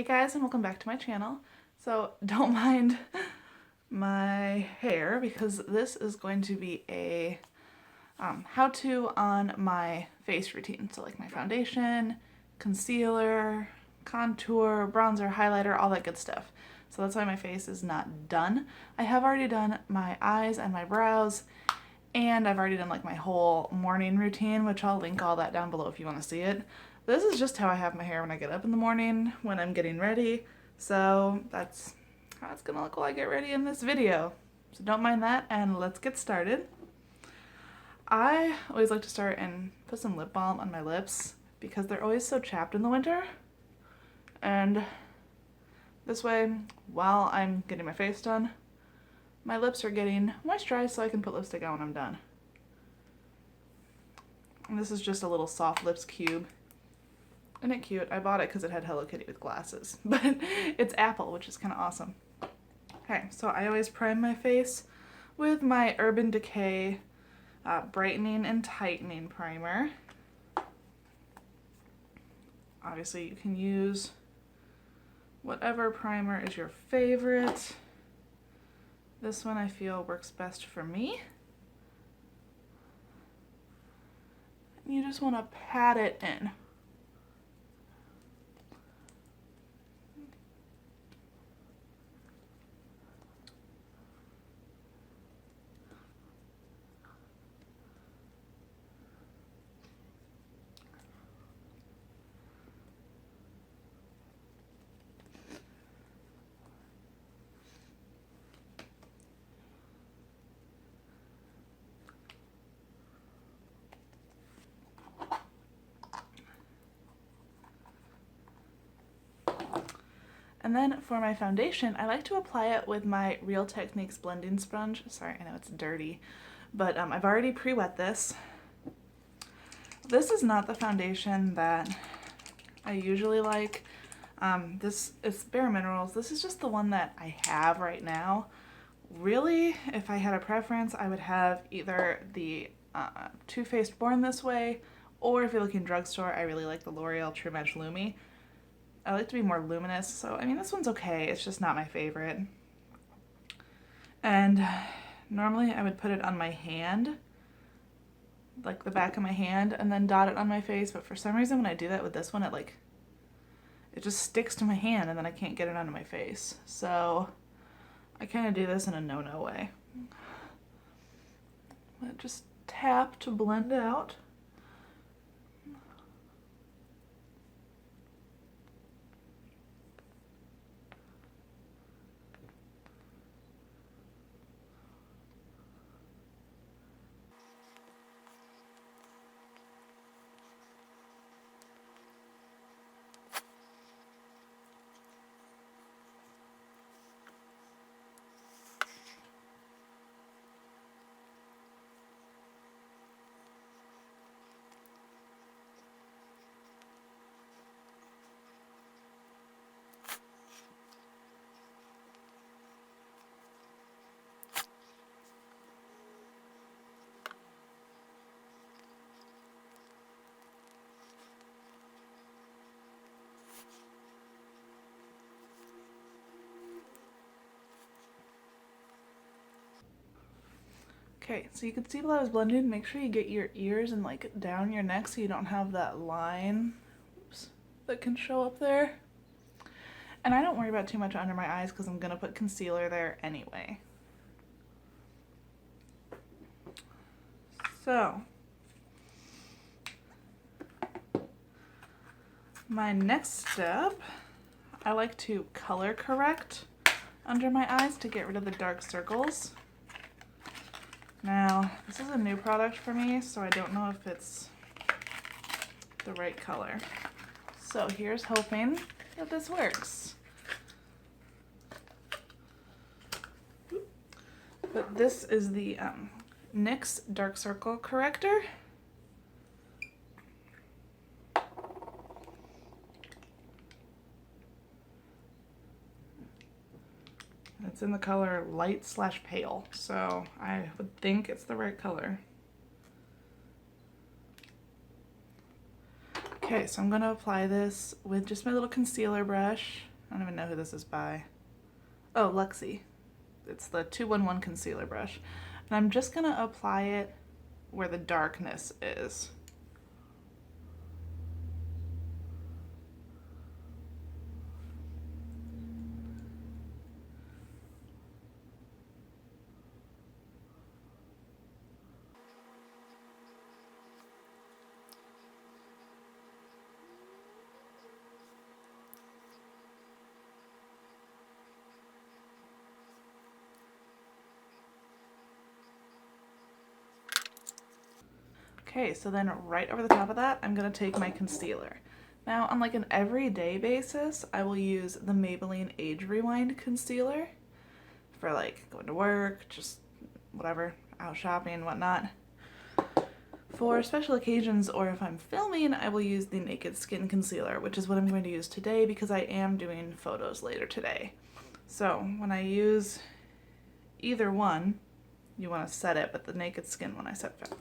Hey guys, and welcome back to my channel. So don't mind my hair because this is going to be a how-to on my face routine. So like my foundation, concealer, contour, bronzer, highlighter, all that good stuff. So that's why my face is not done. I have already done my eyes and my brows, and I've already done like my whole morning routine, which I'll link all that down below if you want to see it. This is just how I have my hair when I get up in the morning, when I'm getting ready. So that's how it's gonna look while I get ready in this video. So don't mind that, and let's get started. I always like to start and put some lip balm on my lips because they're always so chapped in the winter. And this way, while I'm getting my face done, my lips are getting moisturized so I can put lipstick on when I'm done. And this is just a little soft lips cube. Isn't it cute? I bought it because it had Hello Kitty with glasses, but it's Apple, which is kind of awesome. Okay, so I always prime my face with my Urban Decay Brightening and Tightening Primer. Obviously, you can use whatever primer is your favorite. This one I feel works best for me. You just want to pat it in. And then for my foundation, I like to apply it with my Real Techniques blending sponge. Sorry, I know it's dirty, but I've already pre-wet this. This is not the foundation that I usually like. This is Bare Minerals. This is just the one that I have right now. Really, if I had a preference, I would have either the Too Faced Born This Way, or if you're looking drugstore, I really like the L'Oreal True Match Lumi. I like to be more luminous, so I mean this one's okay, it's just not my favorite. And normally I would put it on my hand, like the back of my hand, and then dot it on my face, but for some reason when I do that with this one, it just sticks to my hand and then I can't get it onto my face. So I kind of do this in a no-no way. Just tap to blend out. Okay, so you can see while I was blending, make sure you get your ears and like down your neck so you don't have that line, that can show up there. And I don't worry about too much under my eyes because I'm gonna put concealer there anyway. So, my next step, I like to color correct under my eyes to get rid of the dark circles. Now, this is a new product for me, so I don't know if it's the right color. So here's hoping that this works. But this is the NYX Dark Circle Corrector. It's in the color light/pale, so I would think it's the right color. Okay, so I'm going to apply this with just my little concealer brush. I don't even know who this is by. Oh, Luxie. It's the 211 concealer brush. And I'm just gonna apply it where the darkness is. Okay, so then right over the top of that, I'm gonna take my concealer. Now, on like an everyday basis, I will use the Maybelline Age Rewind concealer for like going to work, just whatever, out shopping, whatnot. For special occasions or if I'm filming, I will use the Naked Skin concealer, which is what I'm going to use today because I am doing photos later today. So when I use either one, you want to set it, but the Naked Skin one I set first.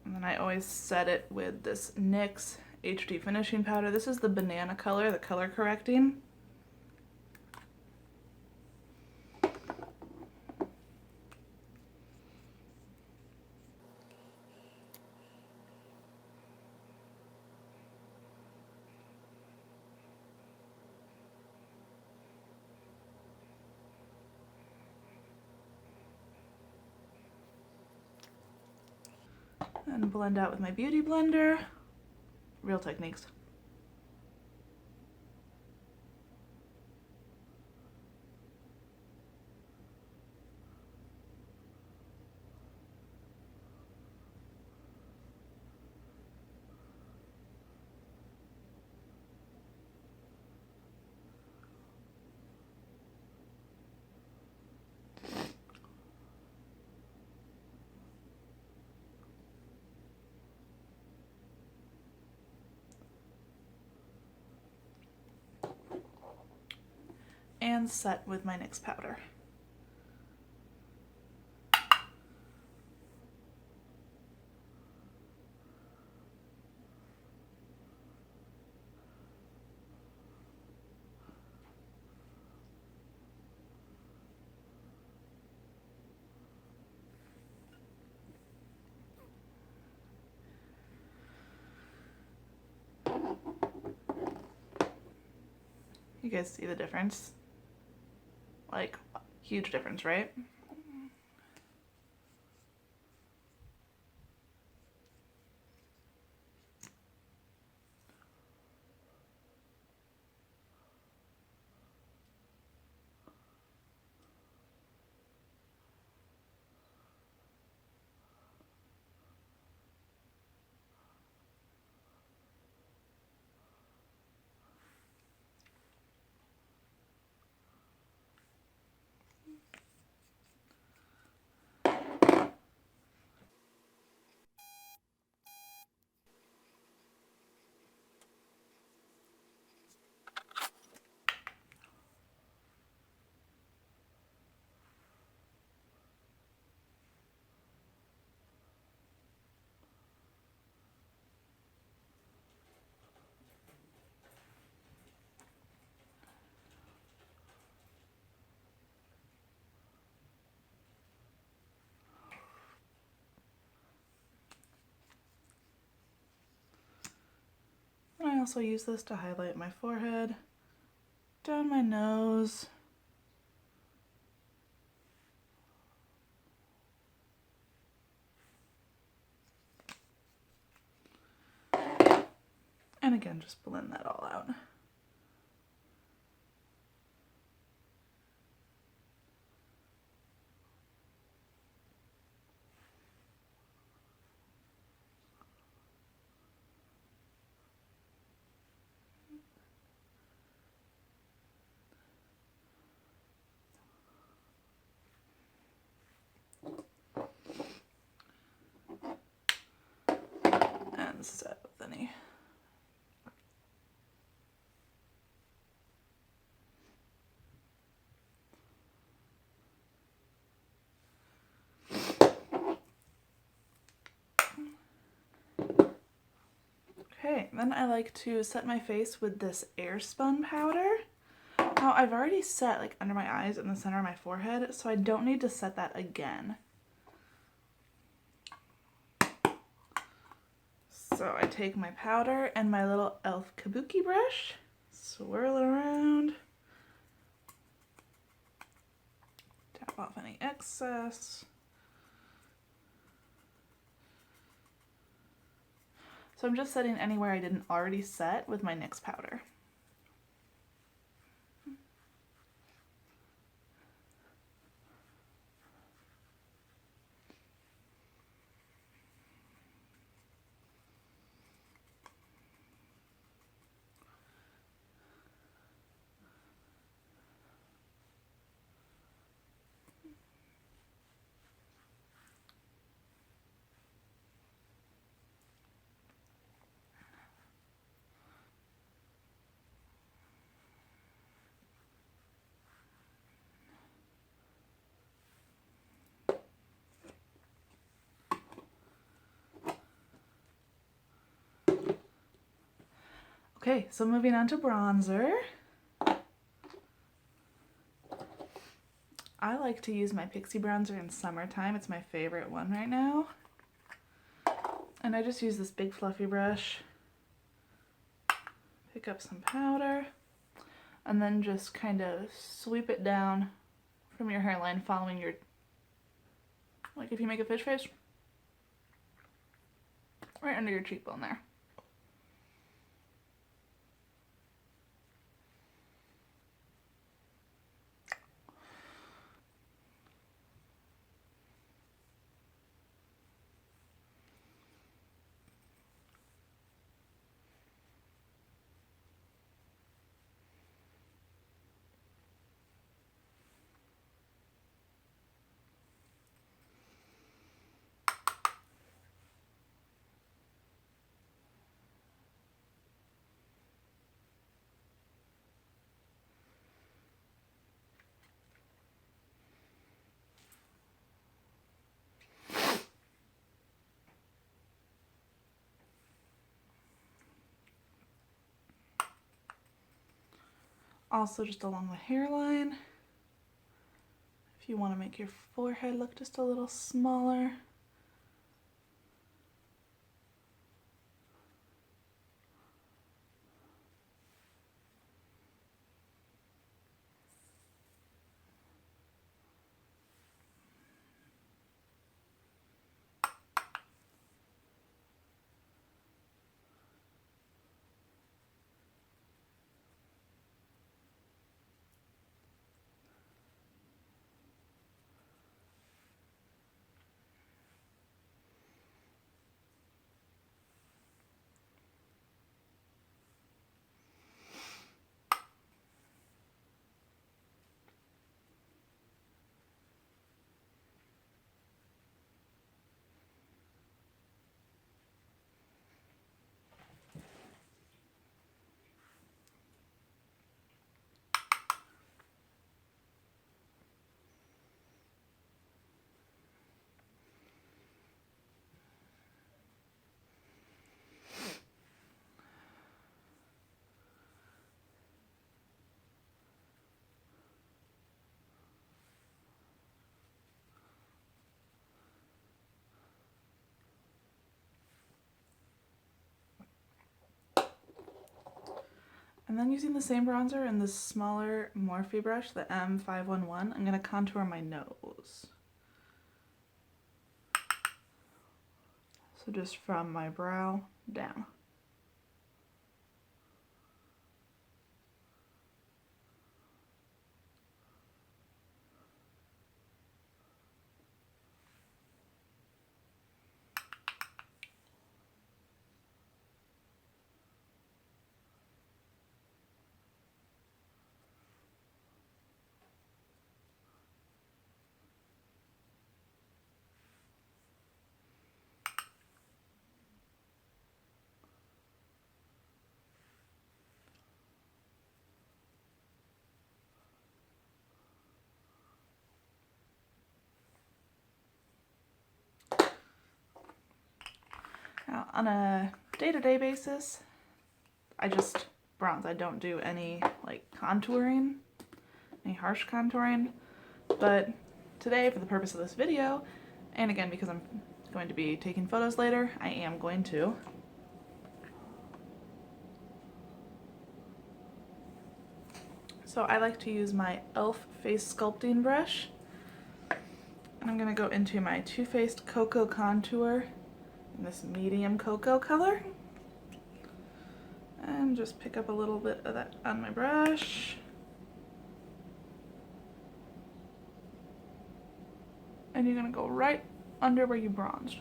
And then I always set it with this NYX HD finishing powder. This is the banana color, the color correcting. And blend out with my beauty blender. Real Techniques. And set with my NYX powder. You guys see the difference? Like, huge difference, right? And I also use this to highlight my forehead, down my nose, and again, just blend that all out. And set with any Okay, then I like to set my face with this Airspun powder. Now, I've already set like under my eyes and the center of my forehead, so I don't need to set that again. So I take my powder and my little e.l.f. kabuki brush, swirl it around, tap off any excess. So I'm just setting anywhere I didn't already set with my NYX powder. Okay, so moving on to bronzer. I like to use my Pixie bronzer in summertime. It's my favorite one right now. And I just use this big fluffy brush, pick up some powder, and then just kind of sweep it down from your hairline following your, like if you make a fish face, right under your cheekbone there. Also just along the hairline, if you want to make your forehead look just a little smaller. And then using the same bronzer and this smaller Morphe brush, the M511, I'm going to contour my nose. So just from my brow down. Now on a day-to-day basis, I just bronze. I don't do any like contouring, any harsh contouring, but today for the purpose of this video, and again because I'm going to be taking photos later, I am going to So I like to use my e.l.f. face sculpting brush, and I'm going to go into my Too Faced Cocoa Contour in this medium cocoa color, and just pick up a little bit of that on my brush. And you're going to go right under where you bronzed.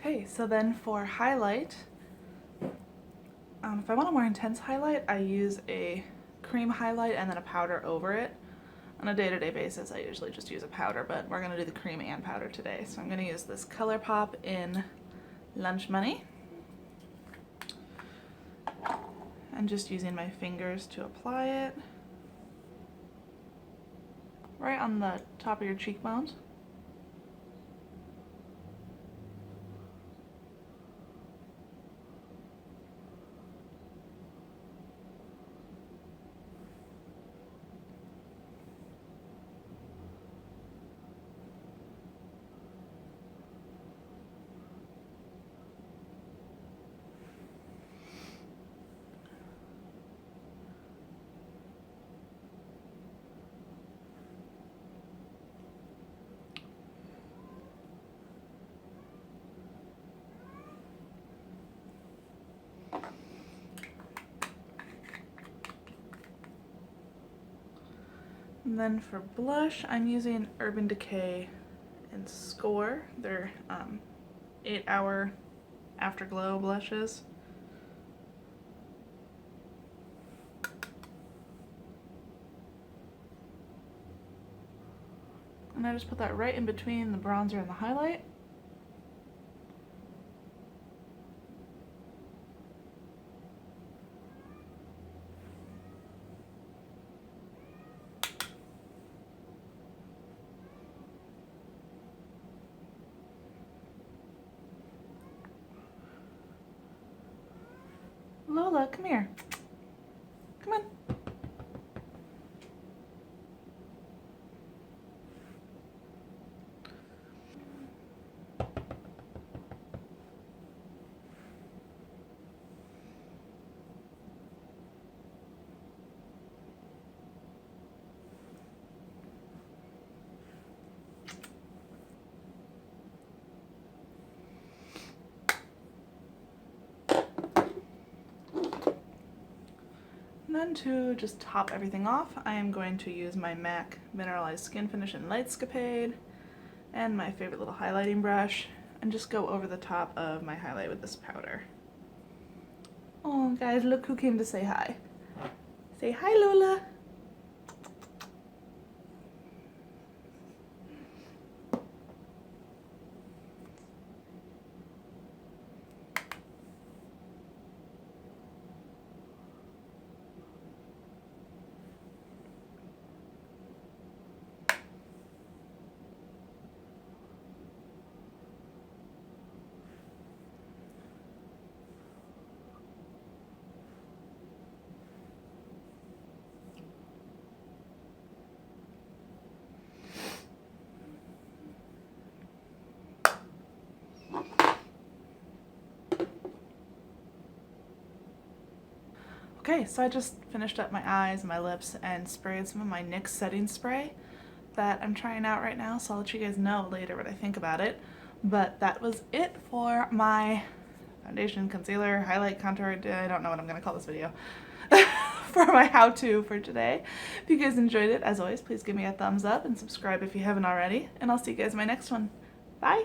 Okay, so then for highlight, if I want a more intense highlight, I use a cream highlight and then a powder over it. On a day-to-day basis, I usually just use a powder, but we're going to do the cream and powder today. So I'm going to use this ColourPop in Lunch Money. And just using my fingers to apply it. Right on the top of your cheekbones. And then for blush, I'm using Urban Decay and Score. They're 8-hour afterglow blushes. And I just put that right in between the bronzer and the highlight. Lola, come here. Come on. And then to just top everything off, I am going to use my MAC Mineralized Skin Finish in Lightscapade and my favorite little highlighting brush, and just go over the top of my highlight with this powder. Oh guys, look who came to say hi. Say hi, Lola. Okay, so I just finished up my eyes and my lips and sprayed some of my NYX setting spray that I'm trying out right now, so I'll let you guys know later what I think about it. But that was it for my foundation, concealer, highlight, contour, I don't know what I'm going to call this video, for my how-to for today. If you guys enjoyed it, as always, please give me a thumbs up and subscribe if you haven't already, and I'll see you guys in my next one. Bye!